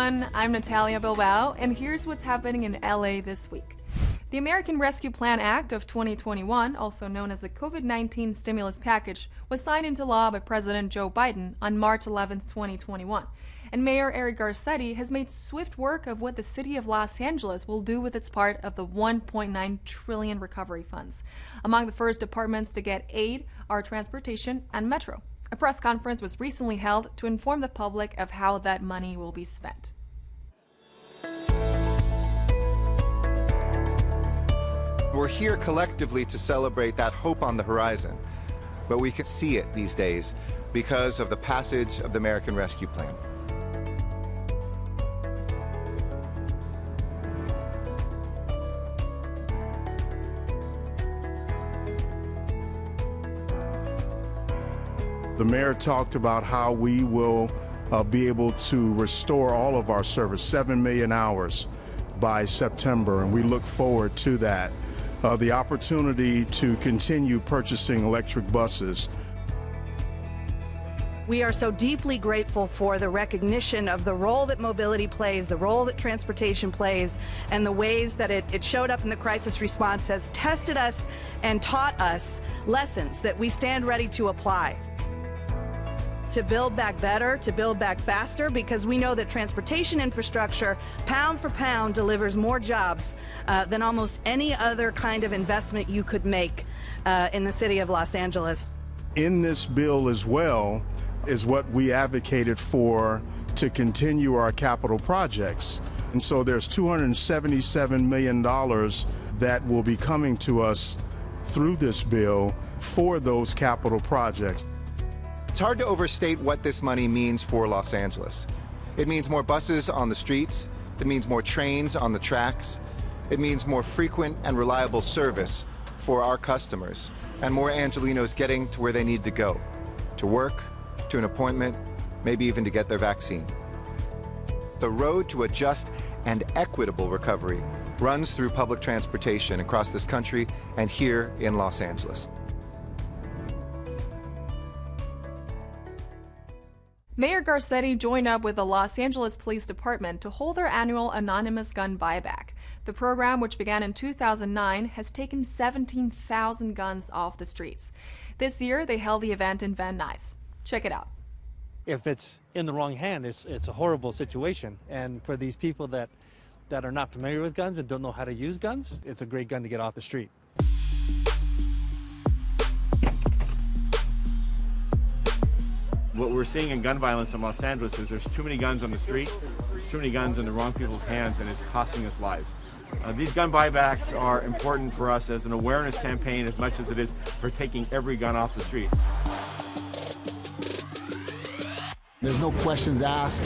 everyone, I'm Natalia Bilbao, and here's what's happening in LA this week. The American Rescue Plan Act of 2021, also known as the COVID-19 stimulus package, was signed into law by President Joe Biden on March 11, 2021. And Mayor Eric Garcetti has made swift work of what the city of Los Angeles will do with its part of the $1.9 trillion recovery funds. Among the first departments to get aid are transportation and metro. A press conference was recently held to inform the public of how that money will be spent. We're here collectively to celebrate that hope on the horizon, but we can see it these days because of the passage of the American Rescue Plan. The mayor talked about how we will be able to restore all of our service, 7 million hours by September, and we look forward to that. The opportunity to continue purchasing electric buses. We are so deeply grateful for the recognition of the role that mobility plays, the role that transportation plays, and the ways that it showed up in the crisis response has tested us and taught us lessons that we stand ready to apply. To build back better, to build back faster, because we know that transportation infrastructure, pound for pound, delivers more jobs than almost any other kind of investment you could make in the city of Los Angeles. In this bill as well is what we advocated for to continue our capital projects. And so there's $277 million that will be coming to us through this bill for those capital projects. It's hard to overstate what this money means for Los Angeles. It means more buses on the streets. It means more trains on the tracks. It means more frequent and reliable service for our customers, and more Angelenos getting to where they need to go, to work, to an appointment, maybe even to get their vaccine. The road to a just and equitable recovery runs through public transportation across this country and here in Los Angeles. Mayor Garcetti joined up with the Los Angeles Police Department to hold their annual anonymous gun buyback. The program, which began in 2009, has taken 17,000 guns off the streets. This year, they held the event in Van Nuys. Check it out. If it's in the wrong hand, it's a horrible situation. And for these people that are not familiar with guns and don't know how to use guns, it's a great gun to get off the street. What we're seeing in gun violence in Los Angeles is there's too many guns on the street, there's too many guns in the wrong people's hands, and it's costing us lives. These gun buybacks are important for us as an awareness campaign as much as it is for taking every gun off the street. There's no questions asked.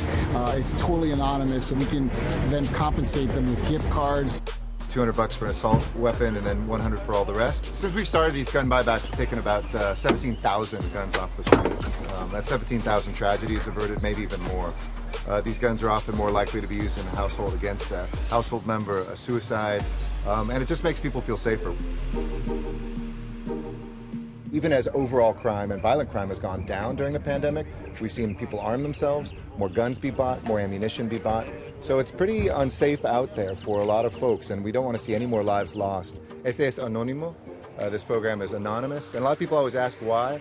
It's totally anonymous, so we can then compensate them with gift cards. $200 for an assault weapon and then $100 for all the rest. Since we started these gun buybacks, we've taken about 17,000 guns off the streets. That's 17,000 tragedies averted, maybe even more. These guns are often more likely to be used in a household against a household member, a suicide, and it just makes people feel safer. Even as overall crime and violent crime has gone down during the pandemic, we've seen people arm themselves, more guns be bought, more ammunition be bought. So it's pretty unsafe out there for a lot of folks, and we don't want to see any more lives lost. Este es anónimo. This program is anonymous, and a lot of people always ask why.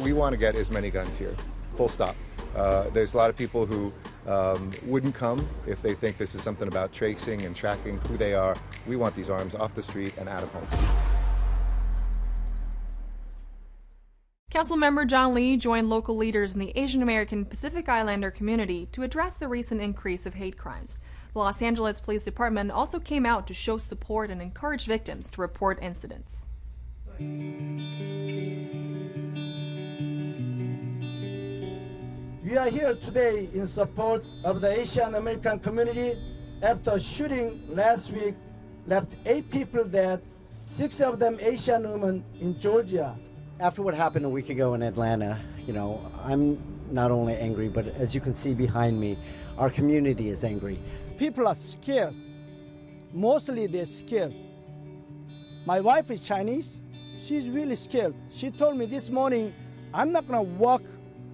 We want to get as many guns here, full stop. There's a lot of people who wouldn't come if they think this is something about tracing and tracking who they are. We want these arms off the street and out of home. Councilmember John Lee joined local leaders in the Asian American Pacific Islander community to address the recent increase of hate crimes. The Los Angeles Police Department also came out to show support and encourage victims to report incidents. We are here today in support of the Asian American community after a shooting last week left 8 people dead, 6 of them Asian women in Georgia. After what happened a week ago in Atlanta, I'm not only angry, but as you can see behind me, our community is angry. People are scared. Mostly they're scared. My wife is Chinese. She's really scared. She told me this morning, I'm not gonna walk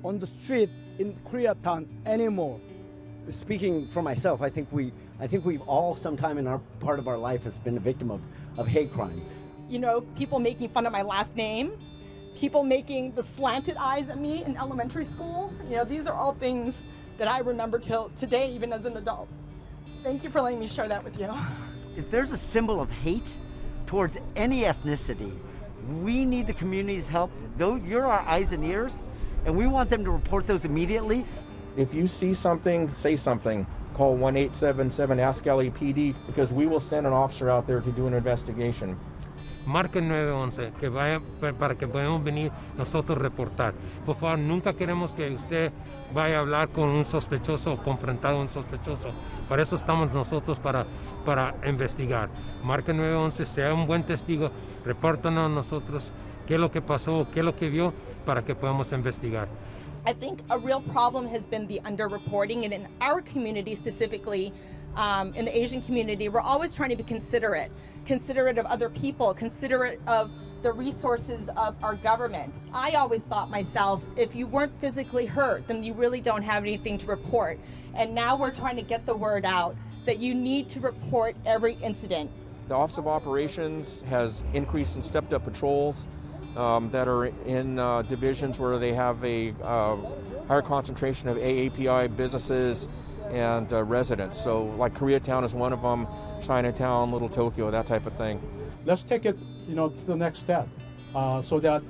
on the street in Koreatown anymore. speaking for myself, I think we've all sometime in our part of our life has been a victim of hate crime. You know, people making fun of my last name, people making the slanted eyes at me in elementary school. You know, these are all things that I remember till today, even as an adult. Thank you for letting me share that with you. If there's a symbol of hate towards any ethnicity, we need the community's help. Though you're our eyes and ears, and we want them to report those immediately. If you see something, say something. Call 1-877-ASK-LAPD because we will send an officer out there to do an investigation. Marquen 911 que vaya para que podamos venir nosotros reportar. Por favor, nunca queremos que usted vaya a hablar con un sospechoso o confrontar a un sospechoso. Para eso estamos nosotros para investigar. Marquen 911, sea un buen testigo, repórtanos a nosotros qué es lo que pasó, qué es lo que vio para que podamos investigar. I think a real problem has been the underreporting, and in our community specifically, in the Asian community, we're always trying to be considerate of other people, considerate of the resources of our government. I always thought myself, if you weren't physically hurt, then you really don't have anything to report. And now we're trying to get the word out that you need to report every incident. The Office of Operations has increased and stepped up patrols that are in divisions where they have a higher concentration of AAPI businesses and residents. So like Koreatown is one of them, Chinatown, Little Tokyo, that type of thing. Let's take it, to the next step so that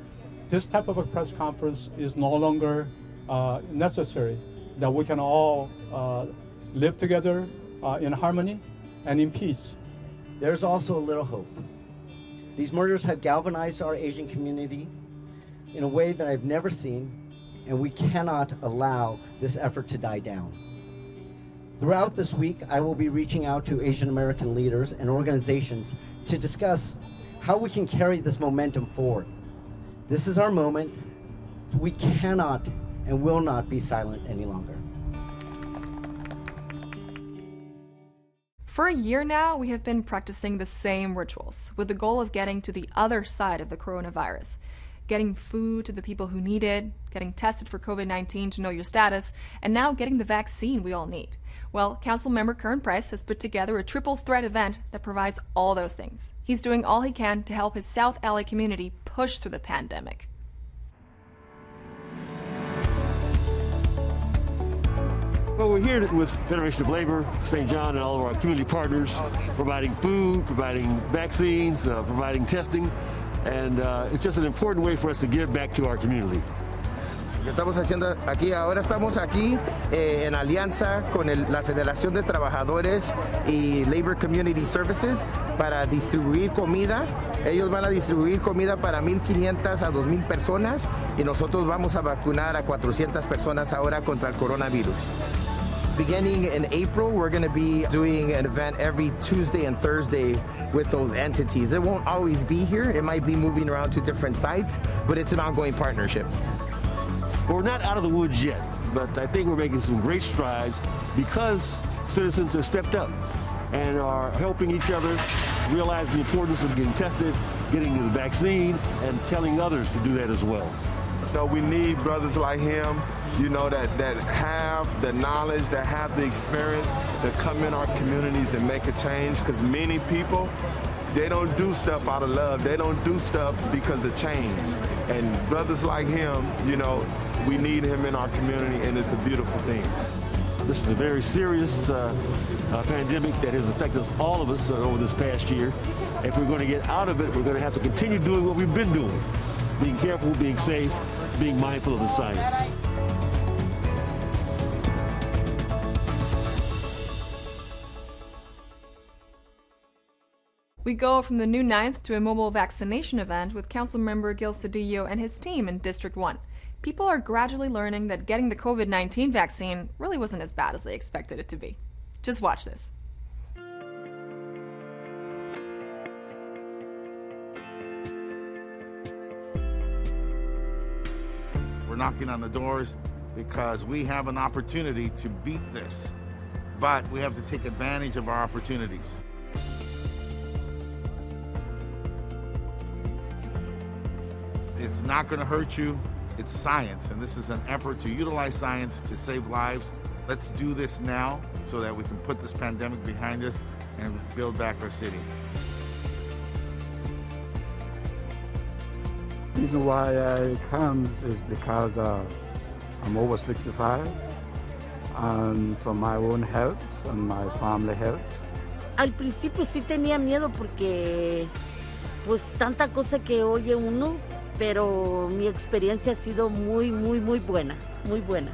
this type of a press conference is no longer necessary, that we can all live together in harmony and in peace. There's also a little hope. These murders have galvanized our Asian community in a way that I've never seen, and we cannot allow this effort to die down. Throughout this week, I will be reaching out to Asian American leaders and organizations to discuss how we can carry this momentum forward. This is our moment. We cannot and will not be silent any longer. For a year now, we have been practicing the same rituals with the goal of getting to the other side of the coronavirus. Getting food to the people who need it, getting tested for COVID-19 to know your status, and now getting the vaccine we all need. Well, Councilmember Kern Price has put together a triple threat event that provides all those things. He's doing all he can to help his South LA community push through the pandemic. Well, we're here with Federation of Labor, St. John, and all of our community partners, providing food, providing vaccines, providing testing, and it's just an important way for us to give back to our community. Estamos haciendo aquí, ahora estamos aquí en alianza con la Federación de Trabajadores y Labor Community Services para distribuir comida. Ellos van a distribuir comida para 1,500 a 2,000 personas y nosotros vamos a vacunar a 400 personas ahora contra el coronavirus. Beginning in April, we're going to be doing an event every Tuesday and Thursday with those entities. It won't always be here. It might be moving around to different sites, but it's an ongoing partnership. We're not out of the woods yet, but I think we're making some great strides because citizens have stepped up and are helping each other realize the importance of getting tested, getting the vaccine, and telling others to do that as well. So we need brothers like him, that have the knowledge, that have the experience, to come in our communities and make a change, because many people, they don't do stuff out of love. They don't do stuff because of change. And brothers like him, we need him in our community, and it's a beautiful thing. This is a very serious pandemic that has affected all of us over this past year. If we're going to get out of it, we're going to have to continue doing what we've been doing. Being careful, being safe, being mindful of the science. We go from the new 9th to a mobile vaccination event with Councilmember Gil Cedillo and his team in District 1. People are gradually learning that getting the COVID-19 vaccine really wasn't as bad as they expected it to be. Just watch this. We're knocking on the doors because we have an opportunity to beat this, but we have to take advantage of our opportunities. It's not going to hurt you. It's science, and this is an effort to utilize science to save lives. Let's do this now so that we can put this pandemic behind us and build back our city. The reason why I come is because I'm over 65, and for my own health and my family health. Al principio sí tenía miedo porque pues tanta cosa que oye uno, pero mi experiencia ha sido muy buena, muy buena.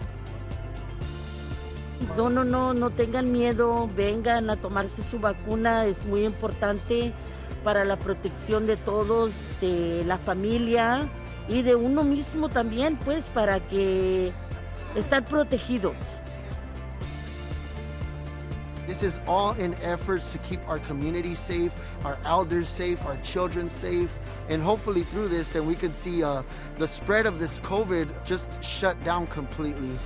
No tengan miedo, vengan a tomarse su vacuna, es muy importante para la protección de todos, de la familia y de uno mismo también, pues, para que estar protegidos. This is all in efforts to keep our community safe, our elders safe, our children safe, and hopefully through this, then we can see the spread of this COVID just shut down completely.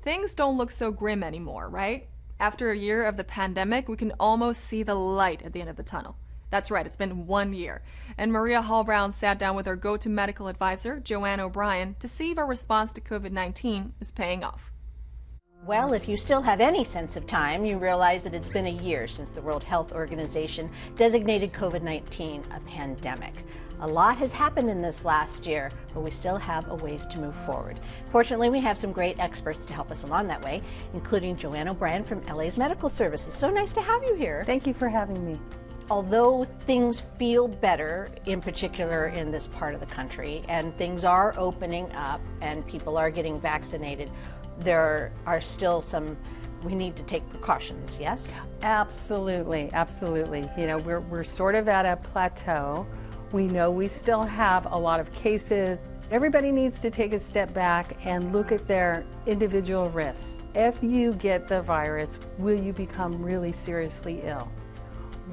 Things don't look so grim anymore, right? After a year of the pandemic, we can almost see the light at the end of the tunnel. That's right, it's been 1 year. And Maria Hall-Brown sat down with our go-to medical advisor, Joanne OBrien, to see if our response to COVID-19 is paying off. Well, if you still have any sense of time, you realize that it's been a year since the World Health Organization designated COVID-19 a pandemic. A lot has happened in this last year, but we still have a ways to move forward. Fortunately, we have some great experts to help us along that way, including Joanne OBrien from LA's Medical Services. So nice to have you here. Thank you for having me. Although things feel better, in particular in this part of the country, and things are opening up and people are getting vaccinated, there are still some, we need to take precautions, yes? Absolutely, absolutely. You know, we're sort of at a plateau. We know we still have a lot of cases. Everybody needs to take a step back and look at their individual risks. If you get the virus, will you become really seriously ill?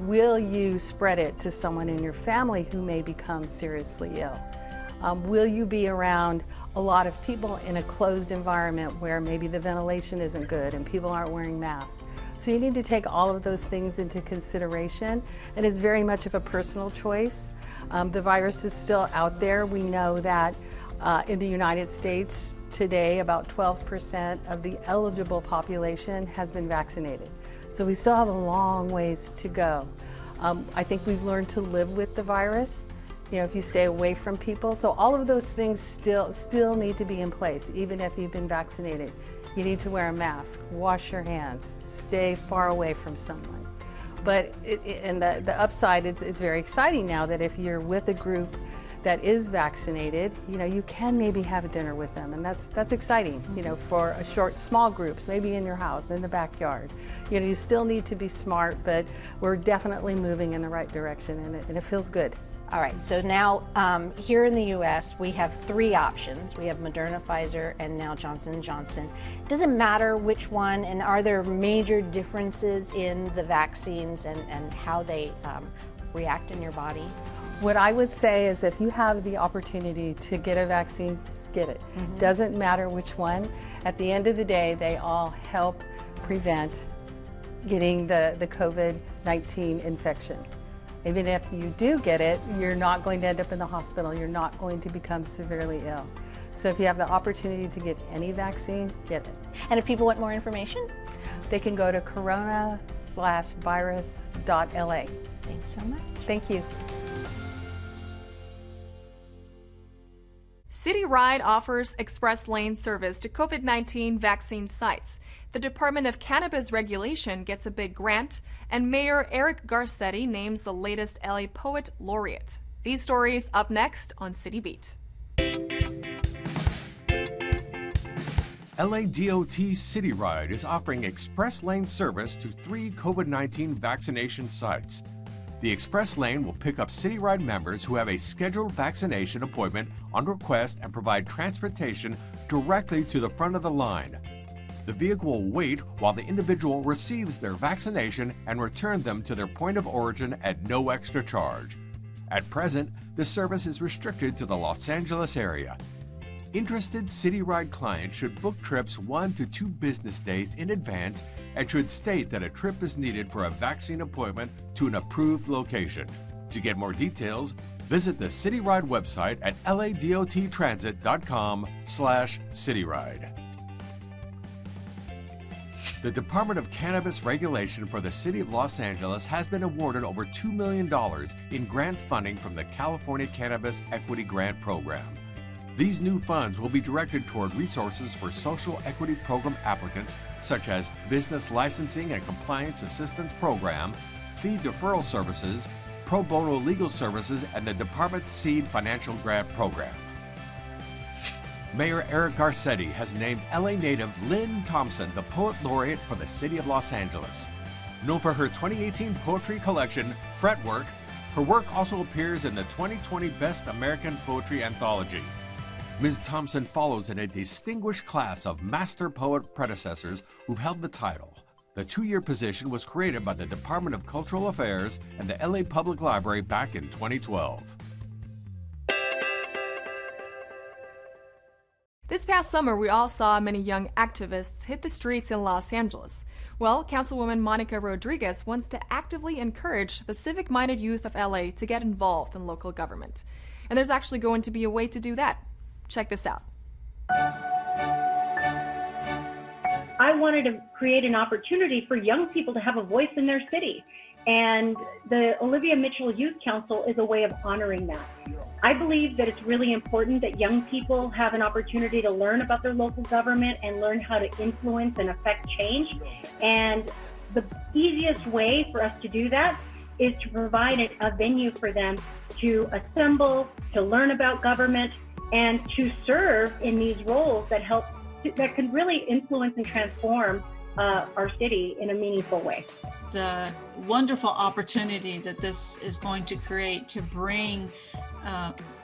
Will you spread it to someone in your family who may become seriously ill? Will you be around a lot of people in a closed environment where maybe the ventilation isn't good and people aren't wearing masks? So you need to take all of those things into consideration, and it's very much of a personal choice. The virus is still out there. We know that in the United States today, about 12% of the eligible population has been vaccinated. So we still have a long ways to go. I think we've learned to live with the virus, you know, if you stay away from people. So all of those things still need to be in place, even if you've been vaccinated. You need to wear a mask, wash your hands, stay far away from someone. But the upside, it's very exciting now that if you're with a group that is vaccinated, you know, you can maybe have a dinner with them, and that's exciting, you know, for a small groups, maybe in your house, in the backyard. You know, you still need to be smart, but we're definitely moving in the right direction, and it feels good. All right, so now here in the U.S., we have 3 options. We have Moderna, Pfizer, and now Johnson & Johnson. Does it matter which one, and are there major differences in the vaccines and how they react in your body? What I would say is if you have the opportunity to get a vaccine, get it. Mm-hmm. Doesn't matter which one. At the end of the day, they all help prevent getting the COVID-19 infection. Even if you do get it, you're not going to end up in the hospital. You're not going to become severely ill. So if you have the opportunity to get any vaccine, get it. And if people want more information? They can go to corona/virus.la. Thanks so much. Thank you. City Ride offers express lane service to COVID-19 vaccine sites. The Department of Cannabis Regulation gets a big grant, and Mayor Eric Garcetti names the latest LA Poet Laureate. These stories up next on City Beat. LA DOT City Ride is offering express lane service to 3 COVID-19 vaccination sites. The express lane will pick up City Ride members who have a scheduled vaccination appointment on request and provide transportation directly to the front of the line. The vehicle will wait while the individual receives their vaccination and return them to their point of origin at no extra charge. At present, the service is restricted to the Los Angeles area. Interested City Ride clients should book trips 1 to 2 business days in advance and should state that a trip is needed for a vaccine appointment to an approved location. To get more details, Visit the CityRide website at ladottransit.com/cityride. The Department of Cannabis Regulation for the City of Los Angeles has been awarded over $2 million in grant funding from the California Cannabis Equity Grant Program. These new funds will be directed toward resources for social equity program applicants such as Business Licensing and Compliance Assistance Program, Fee Deferral Services, Pro Bono Legal Services, and the Department Seed Financial Grant Program. Mayor Eric Garcetti has named LA native Lynn Thompson the Poet Laureate for the City of Los Angeles. Known for her 2018 poetry collection, Fretwork, her work also appears in the 2020 Best American Poetry Anthology. Ms. Thompson follows in a distinguished class of master poet predecessors who've held the title. The 2-year position was created by the Department of Cultural Affairs and the LA Public Library back in 2012. This past summer, we all saw many young activists hit the streets in Los Angeles. Well, Councilwoman Monica Rodriguez wants to actively encourage the civic-minded youth of LA to get involved in local government. And there's actually going to be a way to do that. Check this out. I wanted to create an opportunity for young people to have a voice in their city. And the Olivia Mitchell Youth Council is a way of honoring that. I believe that it's really important that young people have an opportunity to learn about their local government and learn how to influence and affect change. And the easiest way for us to do that is to provide a venue for them to assemble, to learn about government, and to serve in these roles that can really influence and transform our city in a meaningful way. The wonderful opportunity that this is going to create to bring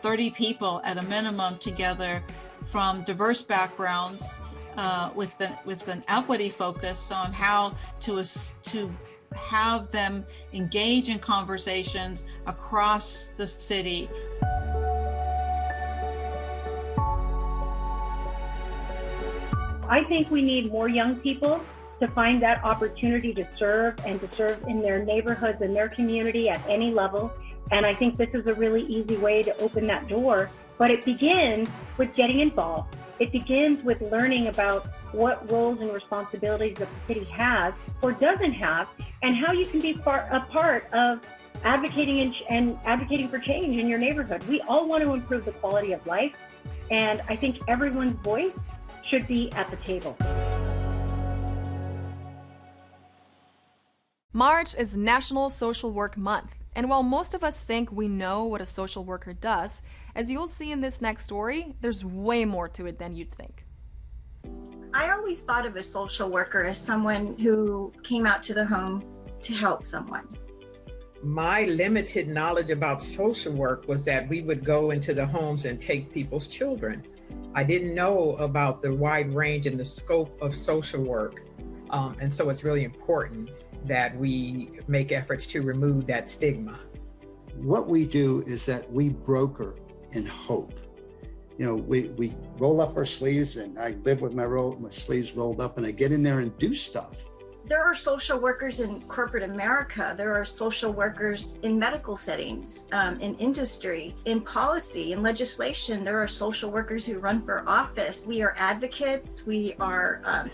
30 people at a minimum together from diverse backgrounds with an equity focus on how to have them engage in conversations across the city. I think we need more young people to find that opportunity to serve and to serve in their neighborhoods and their community at any level. And I think this is a really easy way to open that door. But it begins with getting involved. It begins with learning about what roles and responsibilities that the city has or doesn't have, and how you can be a part of advocating and advocating for change in your neighborhood. We all want to improve the quality of life, and I think everyone's voice should be at the table. March is National Social Work Month, and while most of us think we know what a social worker does, as you'll see in this next story, there's way more to it than you'd think. I always thought of a social worker as someone who came out to the home to help someone. My limited knowledge about social work was that we would go into the homes and take people's children. I didn't know about the wide range and the scope of social work, and so it's really important that we make efforts to remove that stigma. What we do is that we broker in hope. You know, we roll up our sleeves, and I live with my sleeves rolled up, and I get in there and do stuff. There are social workers in corporate America. There are social workers in medical settings, in industry, in policy, in legislation. There are social workers who run for office. We are advocates. We are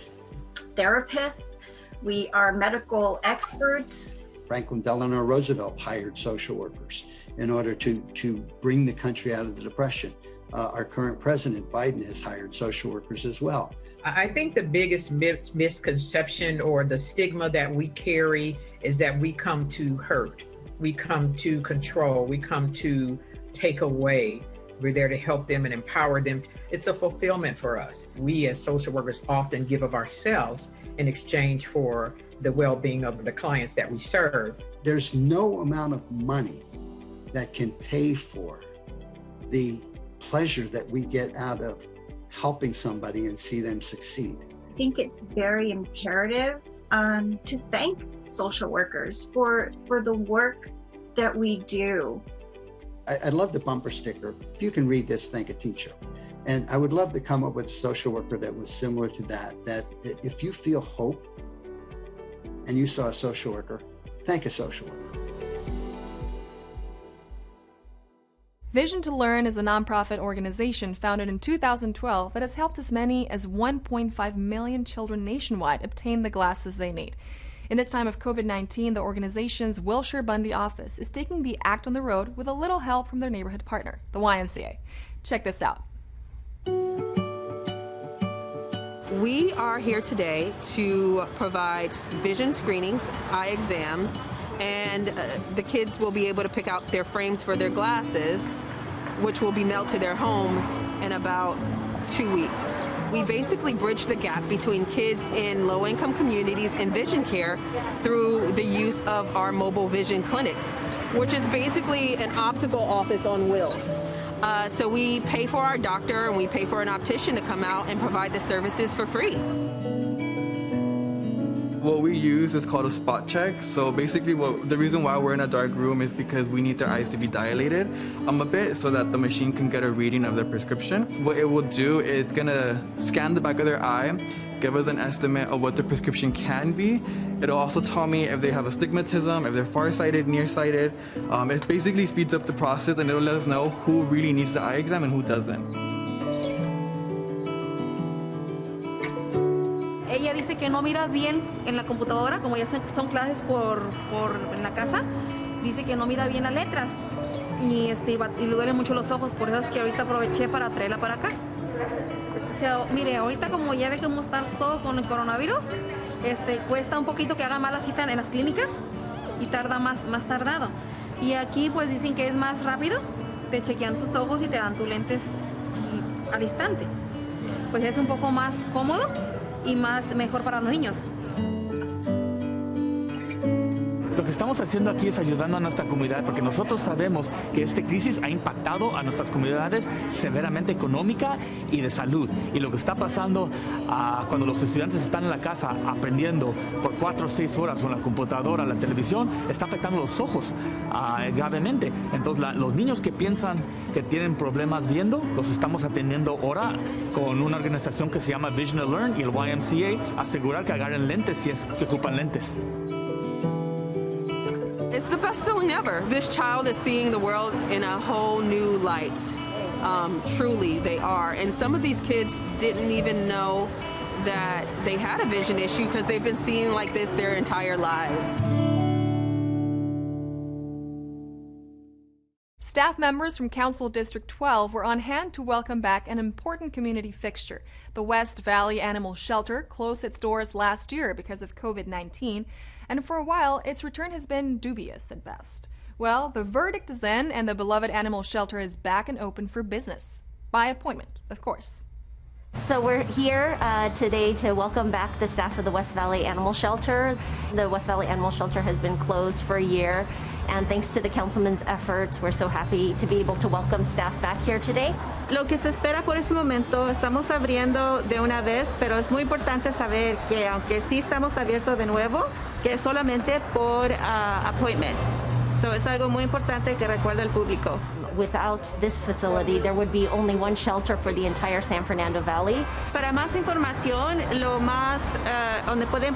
therapists. We are medical experts. Franklin Delano Roosevelt hired social workers in order to bring the country out of the Depression. Our current president, Biden, has hired social workers as well. I think the biggest misconception or the stigma that we carry is that we come to hurt, we come to control, we come to take away. We're there to help them and empower them. It's a fulfillment for us. We as social workers often give of ourselves in exchange for the well-being of the clients that we serve. There's no amount of money that can pay for the pleasure that we get out of helping somebody and see them succeed. I think it's very imperative to thank social workers for the work that we do. I'd love the bumper sticker. If you can read this, thank a teacher. And I would love to come up with a social worker that was similar to that if you feel hope and you saw a social worker, thank a social worker. Vision to Learn is a nonprofit organization founded in 2012 that has helped as many as 1.5 million children nationwide obtain the glasses they need. In this time of COVID-19, the organization's Wilshire Bundy office is taking the act on the road with a little help from their neighborhood partner, the YMCA. Check this out. We are here today to provide vision screenings, eye exams, and the kids will be able to pick out their frames for their glasses, which will be mailed to their home in about 2 weeks. We basically bridge the gap between kids in low-income communities and vision care through the use of our mobile vision clinics, which is basically an optical office on wheels. So we pay for our doctor and we pay for an optician to come out and provide the services for free. What we use is called a spot check. So basically the reason why we're in a dark room is because we need their eyes to be dilated a bit so that the machine can get a reading of their prescription. What it will do, it's gonna scan the back of their eye, give us an estimate of what the prescription can be. It'll also tell me if they have astigmatism, if they're farsighted, nearsighted. It basically speeds up the process and it'll let us know who really needs the eye exam and who doesn't. Ella dice que no mira bien en la computadora, como ya son clases en la casa, dice que no mira bien las letras y le duelen mucho los ojos, por eso es que ahorita aproveché para traerla para acá. O sea, mire, ahorita como ya ve cómo está todo con el coronavirus, cuesta un poquito que haga más la cita en las clínicas y tarda más tardado. Y aquí pues dicen que es más rápido, te chequean tus ojos y te dan tus lentes al instante. Pues es un poco más cómodo y mejor para los niños. Lo que estamos haciendo aquí es ayudando a nuestra comunidad porque nosotros sabemos que esta crisis ha impactado a nuestras comunidades severamente económica y de salud. Y lo que está pasando cuando los estudiantes están en la casa aprendiendo por 4 o 6 horas con la computadora, la televisión, está afectando los ojos gravemente. Entonces los niños que piensan que tienen problemas viendo, los estamos atendiendo ahora con una organización que se llama Vision to Learn y el YMCA, asegurar que agarren lentes si es que ocupan lentes. It's the best feeling ever. This child is seeing the world in a whole new light. Truly, they are. And some of these kids didn't even know that they had a vision issue because they've been seeing like this their entire lives. Staff members from Council District 12 were on hand to welcome back an important community fixture. The West Valley Animal Shelter closed its doors last year because of COVID-19, and for a while its return has been dubious at best. Well, the verdict is in, and the beloved animal shelter is back and open for business. By appointment, of course. So we're here today to welcome back the staff of the West Valley Animal Shelter. The West Valley Animal Shelter has been closed for a year, and thanks to the councilman's efforts, we're so happy to be able to welcome staff back here today. Lo que se espera por ese momento, estamos abriendo de una vez, pero es muy importante saber que aunque sí estamos abiertos de nuevo, que es solamente por appointment. So es algo muy importante que recuerde el público. Without this facility, there would be only one shelter for the entire San Fernando Valley. Para más información, donde pueden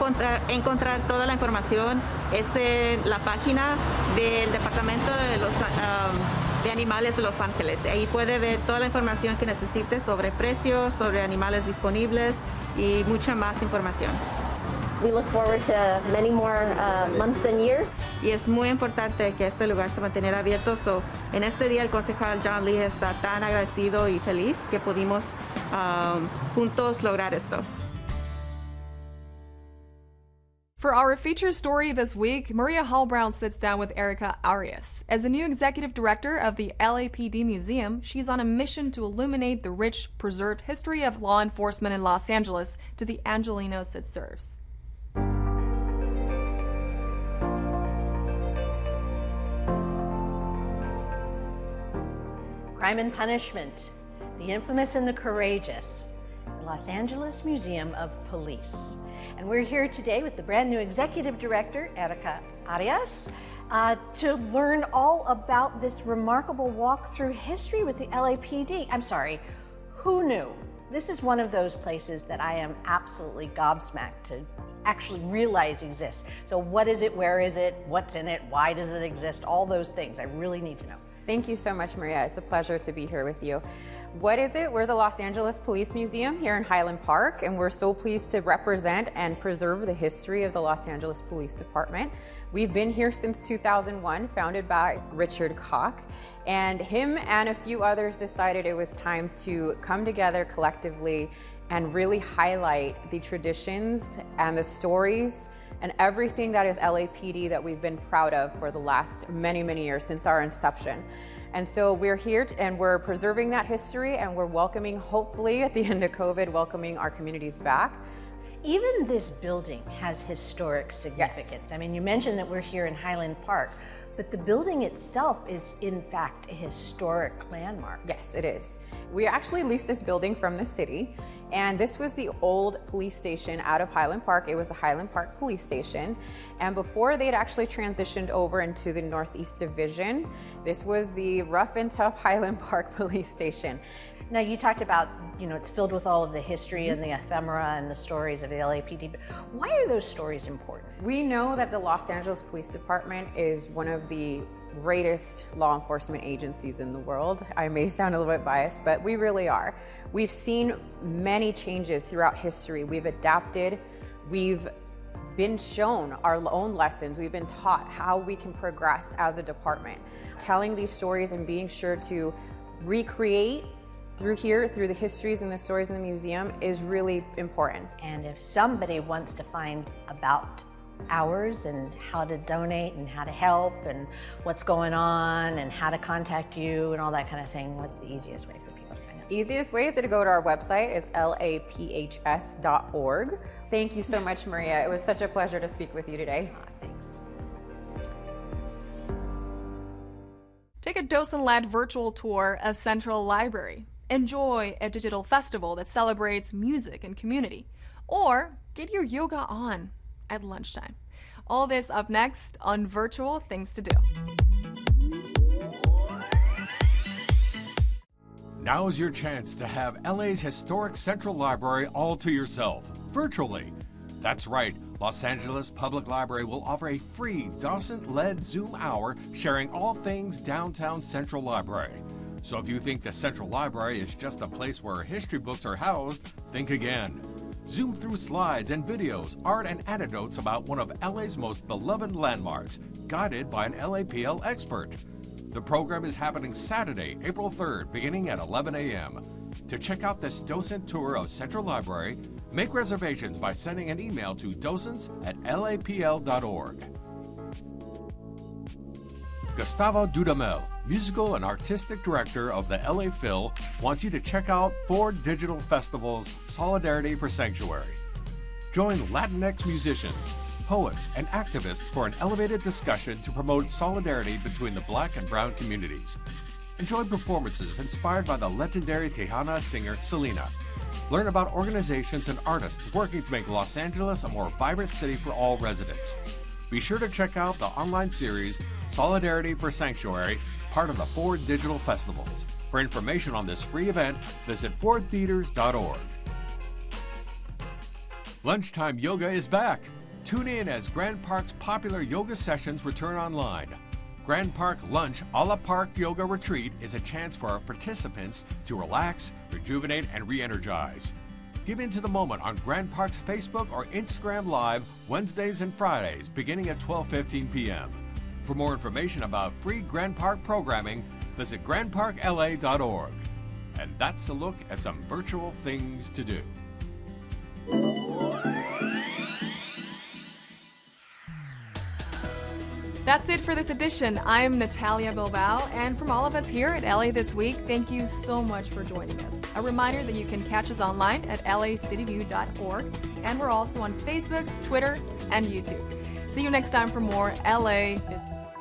encontrar toda la información es en la página del Departamento de Animales de Los Ángeles. Ahí puede ver toda la información que necesite sobre precios, sobre animales disponibles y mucha más información. We look forward to many more months and years. Y es muy importante que este lugar se mantenga abierto. En este día el concejal John Lee está tan agradecido y feliz que pudimos juntos lograr esto. For our feature story this week, Maria Hall-Brown sits down with Erica Arias. As the new executive director of the LAPD Museum, she's on a mission to illuminate the rich, preserved history of law enforcement in Los Angeles to the Angelenos it serves. Crime and Punishment, the infamous and the courageous, the Los Angeles Museum of Police. And we're here today with the brand new executive director, Erica Arias, to learn all about this remarkable walk through history with the LAPD. I'm sorry, who knew? This is one of those places that I am absolutely gobsmacked to actually realize exists. So what is it, where is it, what's in it, why does it exist, all those things I really need to know. Thank you so much, Maria. It's a pleasure to be here with you. What is it? We're the Los Angeles Police Museum here in Highland Park, and we're so pleased to represent and preserve the history of the Los Angeles Police Department. We've been here since 2001, founded by Richard Koch, and him and a few others decided it was time to come together collectively and really highlight the traditions and the stories and everything that is LAPD that we've been proud of for the last many, many years since our inception. And so we're here and we're preserving that history, and we're welcoming, hopefully at the end of COVID, welcoming our communities back. Even this building has historic significance. Yes. I mean, you mentioned that we're here in Highland Park, but the building itself is in fact a historic landmark. Yes, it is. We actually leased this building from the city, and this was the old police station out of Highland Park. It was the Highland Park Police Station, and before they had actually transitioned over into the Northeast Division, this was the rough and tough Highland Park Police Station. Now, you talked about, it's filled with all of the history and the ephemera and the stories of the LAPD, but why are those stories important? We know that the Los Angeles Police Department is one of the greatest law enforcement agencies in the world. I may sound a little bit biased, but we really are. We've seen many changes throughout history. We've adapted, we've been shown our own lessons, we've been taught how we can progress as a department. Telling these stories and being sure to recreate through the histories and the stories in the museum is really important. And if somebody wants to find about hours and how to donate and how to help and what's going on and how to contact you and all that kind of thing, what's the easiest way for people to find out? Easiest way is to go to our website. It's laphs.org. Thank you so much, Maria. It was such a pleasure to speak with you today. Thanks. Take a docent-led virtual tour of Central Library. Enjoy a digital festival that celebrates music and community. Or get your yoga on at lunchtime. All this up next on Virtual Things to Do. Now's your chance to have LA's historic Central Library all to yourself, virtually. That's right, Los Angeles Public Library will offer a free docent-led Zoom hour sharing all things downtown Central Library. So if you think the Central Library is just a place where history books are housed, think again. Zoom through slides and videos, art and anecdotes about one of LA's most beloved landmarks, guided by an LAPL expert. The program is happening Saturday, April 3rd, beginning at 11 a.m. To check out this docent tour of Central Library, make reservations by sending an email to docents@lapl.org. Gustavo Dudamel, musical and artistic director of the LA Phil, wants you to check out 4 digital festivals, Solidarity for Sanctuary. Join Latinx musicians, poets, and activists for an elevated discussion to promote solidarity between the Black and Brown communities. Enjoy performances inspired by the legendary Tejana singer Selena. Learn about organizations and artists working to make Los Angeles a more vibrant city for all residents. Be sure to check out the online series Solidarity for Sanctuary, part of the 4 digital festivals. For information on this free event, visit fordtheaters.org. Lunchtime Yoga is back. Tune in as Grand Park's popular yoga sessions return online. Grand Park Lunch a la Park Yoga Retreat is a chance for our participants to relax, rejuvenate, and re-energize. Give into the moment on Grand Park's Facebook or Instagram Live Wednesdays and Fridays beginning at 12:15 p.m. For more information about free Grand Park programming, visit grandparkla.org. And that's a look at some virtual things to do. That's it for this edition. I'm Natalia Bilbao, and from all of us here at LA This Week, thank you so much for joining us. A reminder that you can catch us online at lacityview.org, and we're also on Facebook, Twitter, and YouTube. See you next time for more LA This Week.